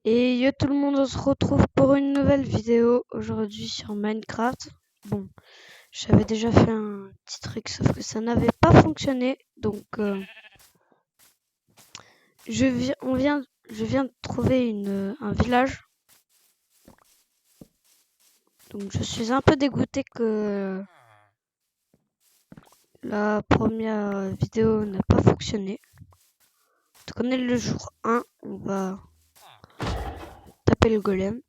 Et yo tout le monde, on se retrouve pour une nouvelle vidéo aujourd'hui sur Minecraft. Bon, j'avais déjà fait un petit truc sauf que ça n'avait pas fonctionné. Donc je viens de trouver un village. Donc je suis un peu dégoûté que la première vidéo n'a pas fonctionné. Donc on est le jour 1, on va taper le golem.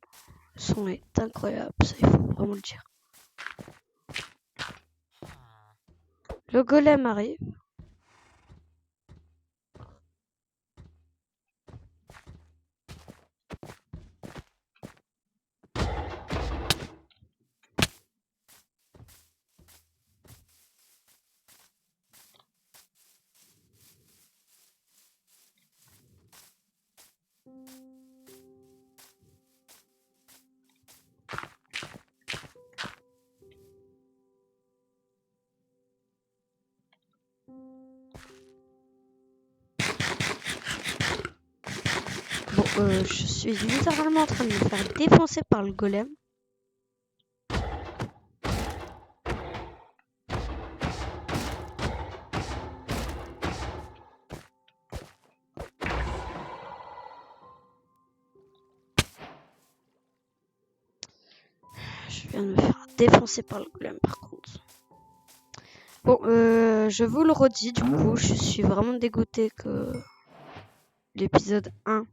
Le son est incroyable, ça il faut vraiment le dire. Le golem arrive. Bon, je suis littéralement en train de me faire défoncer par le golem. Je viens de me faire défoncer par le golem par contre. Bon, je vous le redis, du coup, je suis vraiment dégoûté que l'épisode 1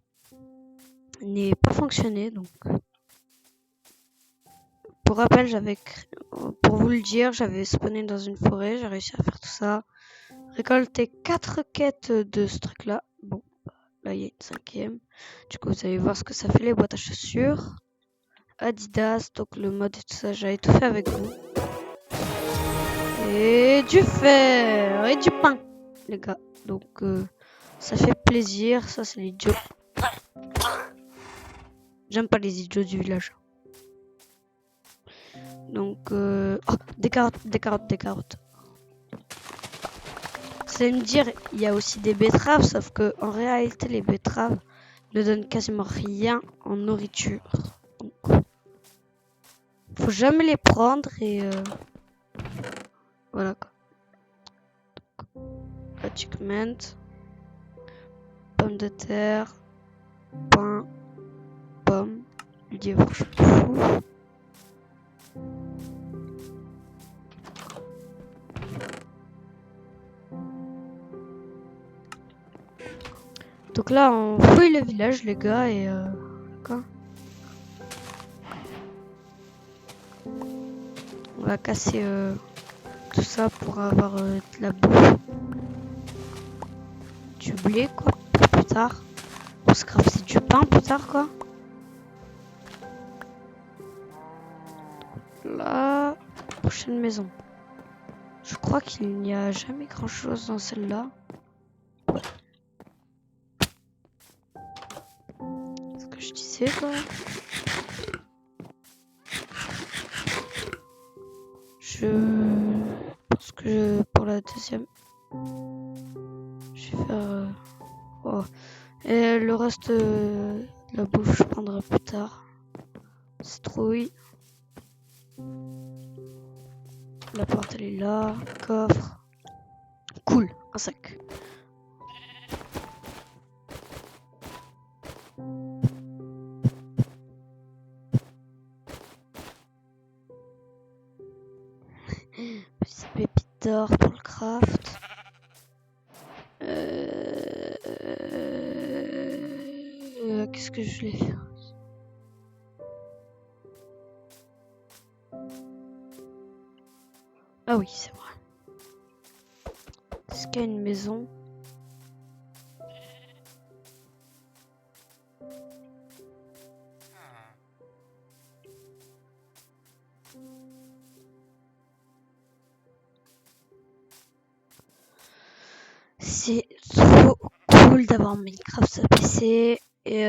n'ait pas fonctionné. Donc, pour rappel, pour vous le dire, j'avais spawné dans une forêt, j'ai réussi à faire tout ça. Récolter 4 quêtes de ce truc-là. Bon, là, il y a une 5e. Du coup, vous allez voir ce que ça fait les boîtes à chaussures. Adidas, donc le mode et tout ça, j'avais tout fait avec vous. Et du fer et du pain, les gars. Donc ça fait plaisir, ça c'est l'idiot. J'aime pas les idiots du village. Donc oh, des carottes, des carottes, des carottes. Vous allez me dire, il y a aussi des betteraves, sauf que en réalité les betteraves ne donnent quasiment rien en nourriture. Donc faut jamais les prendre et voilà quoi. Achievement, pommes de terre, pain, pommes, lièvre, je m'en fous. Donc là, on fouille le village, les gars, et quoi ? On va casser tout ça pour avoir de la bouffe. Du blé, quoi, pour plus tard. On se crafter du pain plus tard, quoi. Là, prochaine maison. Je crois qu'il n'y a jamais grand chose dans celle-là. Ce que je disais, quoi. Je pense que pour la deuxième, je vais faire... Oh. Et le reste de la bouffe, je prendrai plus tard. Citrouille. La porte, elle est là. Coffre. Cool, un sac. Petit pépite d'or pour le craft. Qu'est-ce que je voulais faire? Ah oui, c'est vrai. Est-ce qu'il y a une maison? C'est trop cool d'avoir Minecraft sur PC. Et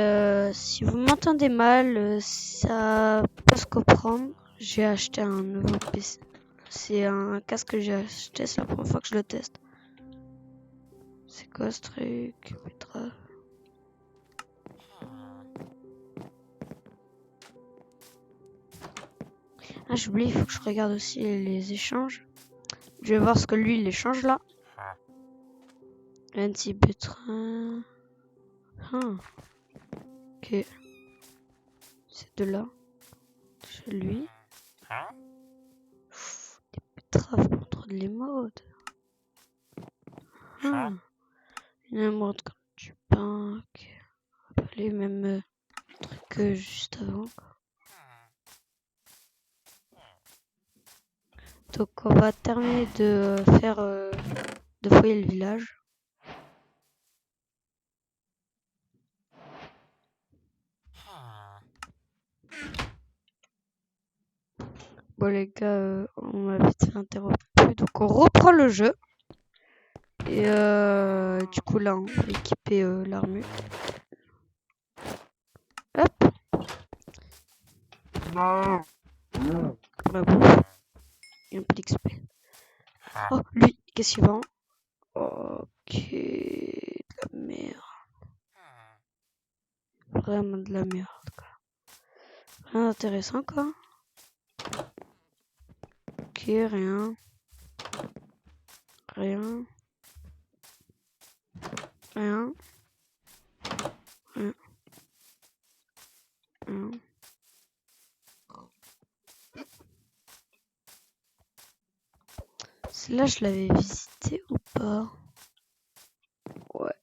si vous m'entendez mal, ça peut se comprendre. J'ai acheté un nouveau PC. C'est un casque que j'ai acheté, c'est la première fois que je le teste. C'est quoi ce truc? Petra. Ah, j'oublie, il faut que je regarde aussi les échanges. Je vais voir ce que lui, il échange là. Un petit pétrin. Ah. Ok. C'est de là. Chez lui. Des betteraves contre de l'émeraude. Ah. Une émeraude contre du pain. Ok. Un peu les mêmes trucs que juste avant. Donc on va terminer de faire de fouiller le village. Bon les gars, on m'a vite fait interrompu, donc on reprend le jeu. Et du coup là on va équiper l'armure. Hop. La bouffe. Et un peu d'XP. Oh lui, qu'est-ce qu'il vend? Ok, de la merde. Vraiment de la merde quoi. Rien d'intéressant quoi. Ok, rien. Rien. Rien. Rien. Rien. Celle-là, je l'avais visité ou pas? Ouais.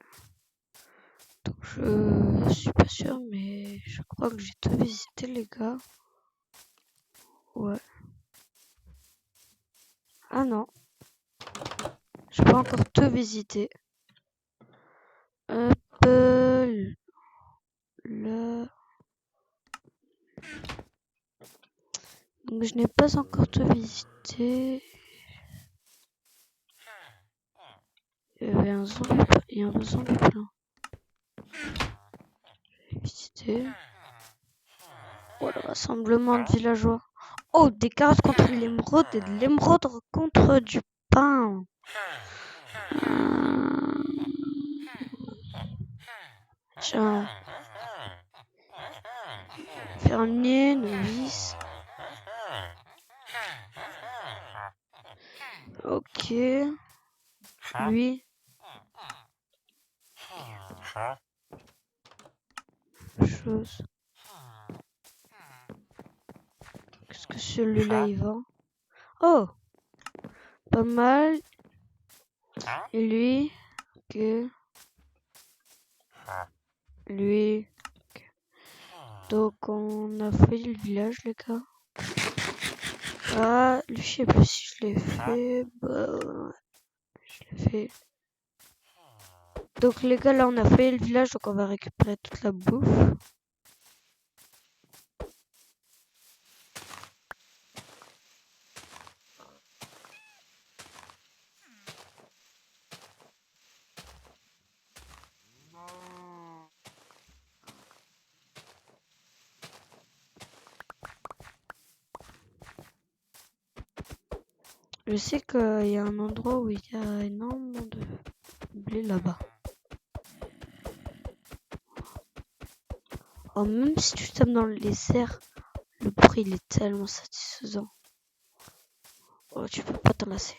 Donc je suis pas sûre, mais je crois que j'ai tout visité les gars. Ouais. Ah non. J'ai pas encore tout visité. Hop là. Donc je n'ai pas encore tout visité. Il y avait un zombie, il y a un zombie plein. J'ai visité. Oh, le rassemblement de villageois. Oh, des carottes contre l'émeraude et de l'émeraude contre du pain. Tiens. Fermier, novice. Ok. Lui. Chose. Qu'est-ce que celui-là il vend? Oh! Pas mal. Et lui. Ok. Lui. Ok. Donc on a fouillé le village les gars. Ah, lui je sais plus si je l'ai fait. Bah ouais, je l'ai fait. Donc les gars là on a fouillé le village donc on va récupérer toute la bouffe. Je sais qu'il y a un endroit où il y a énormément de blé là-bas. Oh, même si tu tapes dans les airs, le bruit il est tellement satisfaisant. Oh, tu peux pas t'en lasser.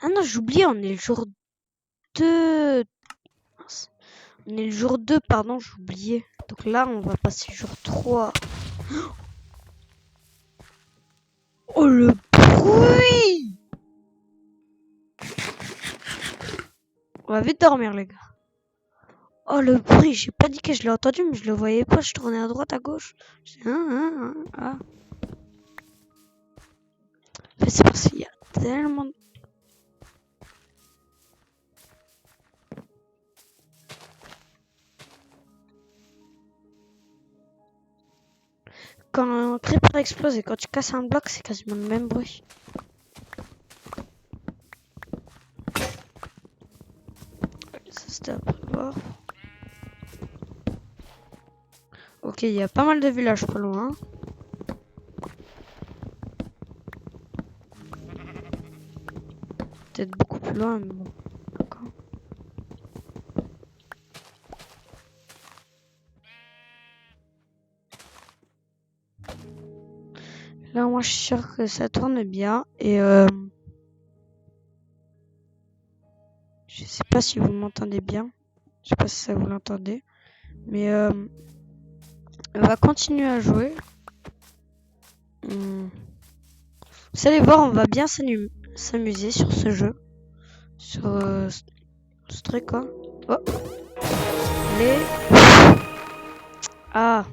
Ah non, j'ai oublié, on est le jour 2. Mince. On est le jour 2, pardon, j'ai oublié. Donc là, on va passer le jour 3. Oh le bruit! On va vite dormir les gars. Oh le bruit, j'ai pas dit que je l'ai entendu mais je le voyais pas, je tournais à droite, à gauche. Ah. En fait, c'est parce qu'il y a tellement de... Quand un creeper explose et quand tu casses un bloc, c'est quasiment le même bruit. Ça c'était à prévoir. Ok, il y a pas mal de villages pas loin. Peut-être beaucoup plus loin, mais bon. D'accord. Là, moi, je suis sûr que ça tourne bien. Et je sais pas si vous m'entendez bien. Je sais pas si ça vous l'entendez. Mais on va continuer à jouer. Vous allez voir, on va bien s'amuser sur ce jeu. Sur ce truc, quoi. Oh, les... Ah,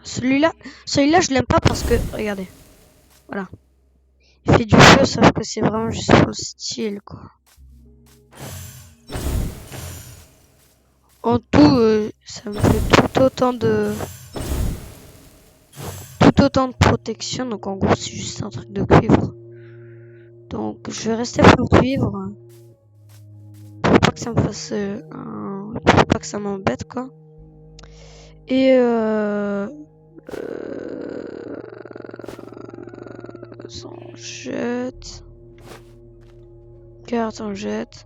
celui-là, je l'aime pas parce que, regardez, voilà, il fait du feu, sauf que c'est vraiment juste pour le style, quoi. En tout, ça me fait tout autant de protection, donc en gros, c'est juste un truc de cuivre. Donc, je vais rester pour le cuivre pour pas que ça me fasse, pour pas que ça m'embête, quoi. Et s'en jette. Carte en jette.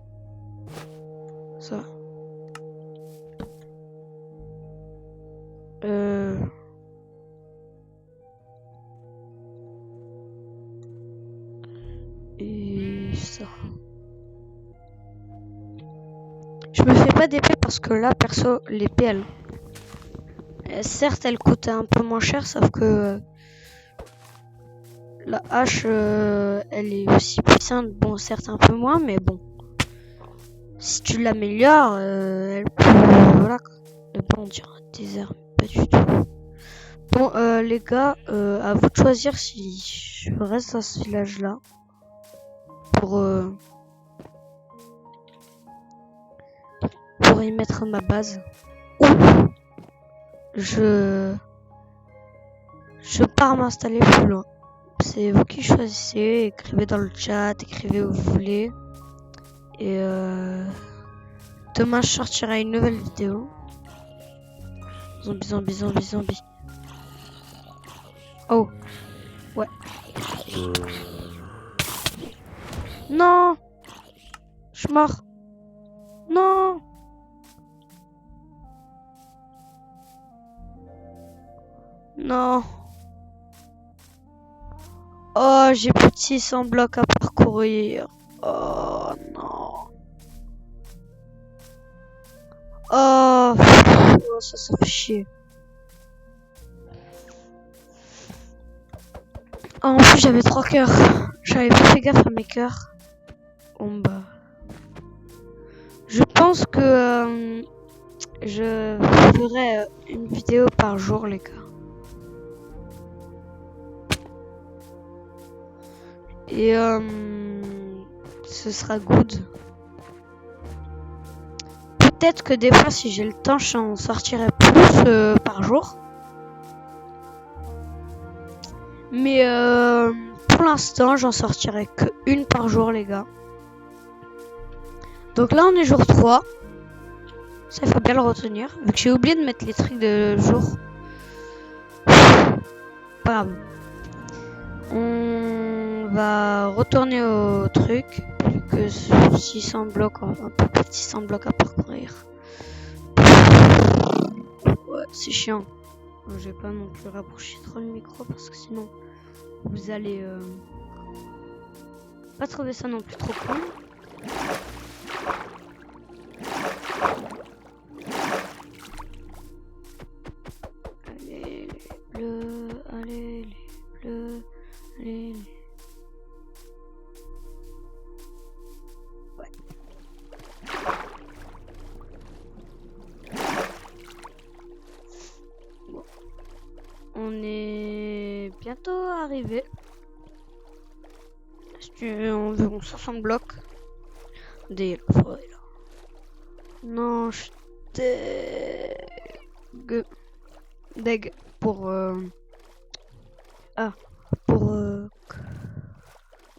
Ça. Et ça. Je me fais pas d'épée parce que là, perso, l'épée, certes, elle coûte un peu moins cher, sauf que la hache, elle est aussi puissante. Bon, certes, un peu moins, mais bon. Si tu l'améliores, elle peut... Voilà, quoi. Ne pas en dire des armes, pas du tout. Bon, les gars, à vous de choisir si je reste dans ce village-là. Pour y mettre ma base. Ou je pars m'installer plus loin. C'est vous qui choisissez, écrivez dans le chat, écrivez où vous voulez. Et demain je sortirai une nouvelle vidéo. Zombie. Oh, ouais. Non, je suis mort. Non. Non. Oh, j'ai plus de 600 blocs à parcourir. Oh non. Oh, ça fait chier. Oh, en plus, j'avais 3 cœurs. J'avais pas fait gaffe à mes cœurs. Bon, bah. Je pense que je ferai une vidéo par jour, les gars. Et ce sera good. Peut-être que des fois, si j'ai le temps, j'en sortirai plus par jour. Mais pour l'instant, j'en sortirai que une par jour, les gars. Donc là, on est jour 3. Ça, il faut bien le retenir. Vu que j'ai oublié de mettre les trucs de jour. Pas grave. On va retourner au truc. Plus que 600 blocs, un peu plus de 600 blocs à parcourir. Ouais, c'est chiant. Je vais pas non plus rapprocher trop le micro parce que sinon vous allez pas trouver ça non plus trop cool. Allez les bleus, allez les bleus, allez les on est bientôt arrivé. Environ 60 blocs. Des forêts là. Non, je deg pour pour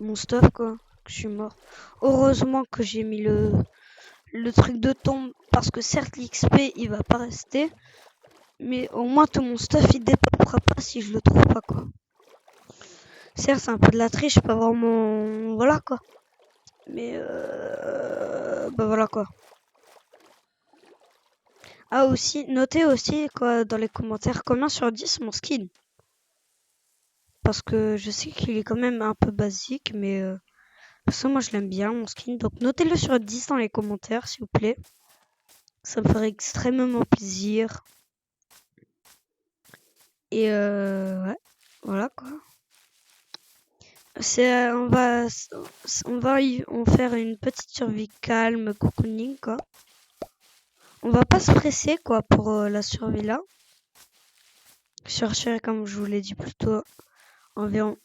mon stuff quoi. Que je suis mort. Heureusement que j'ai mis le truc de tombe parce que certes l'XP il va pas rester, mais au moins tout mon stuff il dépopera pas si je le trouve pas quoi. Certes c'est un peu de la triche, pas vraiment voilà quoi. Mais bah voilà quoi. Ah aussi, notez aussi quoi dans les commentaires combien sur 10 mon skin. Parce que je sais qu'il est quand même un peu basique, mais parce que moi je l'aime bien mon skin. Donc notez-le sur 10 dans les commentaires s'il vous plaît. Ça me ferait extrêmement plaisir. Et ouais, voilà quoi. On va faire une petite survie calme, cocooning quoi. On va pas se presser quoi pour la survie là. Je chercherai comme je vous l'ai dit plus tôt environ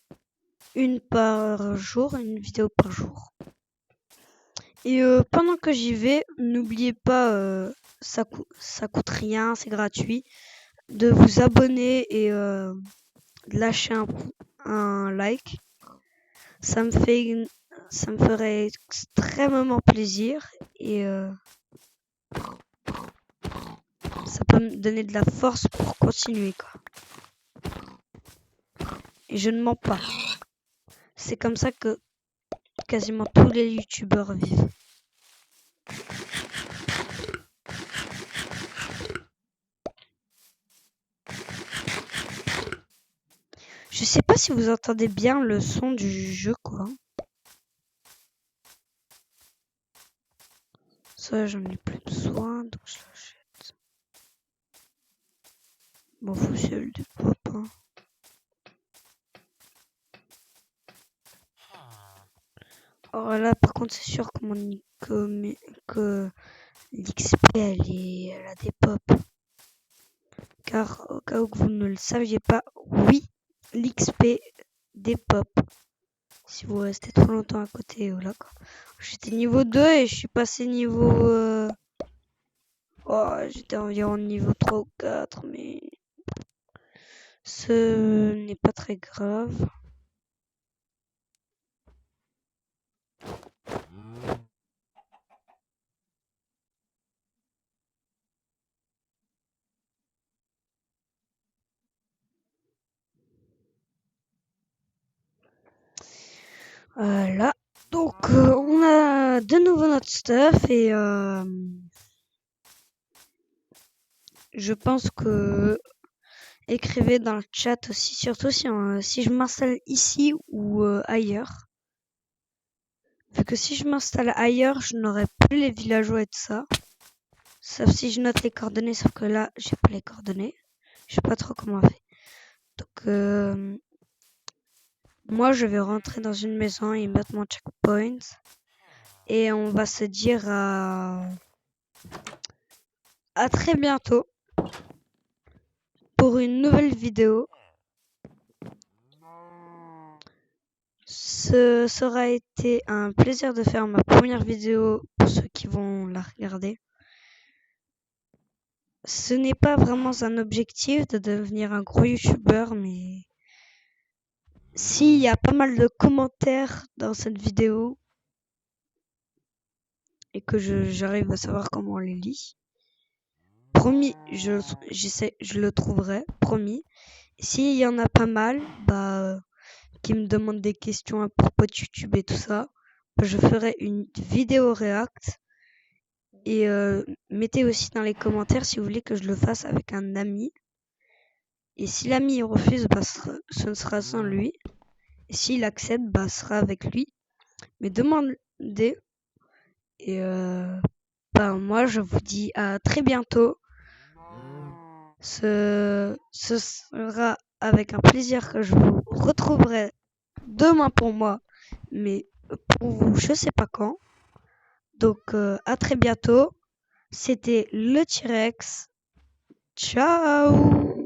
une par jour, une vidéo par jour. Et pendant que j'y vais, n'oubliez pas, ça coûte rien, c'est gratuit, de vous abonner et de lâcher un like. Ça me ferait extrêmement plaisir et ça peut me donner de la force pour continuer quoi. Et je ne mens pas. C'est comme ça que quasiment tous les youtubeurs vivent. Je sais pas si vous entendez bien le son du jeu quoi. Ça j'en ai plus besoin donc je l'achète. Bon faut c'est le dépop hein. Alors là par contre c'est sûr que l'XP elle a des pop. Car au cas où vous ne le saviez pas, oui, l'XP des pop. Si vous restez trop longtemps à côté, voilà quoi. J'étais niveau 2 et je suis passé niveau... j'étais environ niveau 3 ou 4, mais ce n'est pas très grave. Voilà. Donc, on a de nouveau notre stuff et je pense que écrivez dans le chat aussi, surtout si je m'installe ici ou ailleurs. Vu que si je m'installe ailleurs, je n'aurai plus les villageois et tout ça. Sauf si je note les coordonnées, sauf que là, j'ai pas les coordonnées. Je sais pas trop comment on fait. Donc, moi, je vais rentrer dans une maison et mettre mon checkpoint. Et on va se dire à très bientôt pour une nouvelle vidéo. Ce sera été un plaisir de faire ma première vidéo pour ceux qui vont la regarder. Ce n'est pas vraiment un objectif de devenir un gros youtubeur, mais s'il y a pas mal de commentaires dans cette vidéo et que j'arrive à savoir comment on les lit, promis, je le trouverai, promis. S'il y en a pas mal, qui me demandent des questions à propos de YouTube et tout ça, je ferai une vidéo react. Et mettez aussi dans les commentaires si vous voulez que je le fasse avec un ami. Et si l'ami refuse, ce ne sera sans lui. Et s'il accepte, ce sera avec lui. Mais demandez. Et moi, je vous dis à très bientôt. Ce sera avec un plaisir que je vous retrouverai demain pour moi. Mais pour vous, je sais pas quand. Donc, à très bientôt. C'était le T-Rex. Ciao!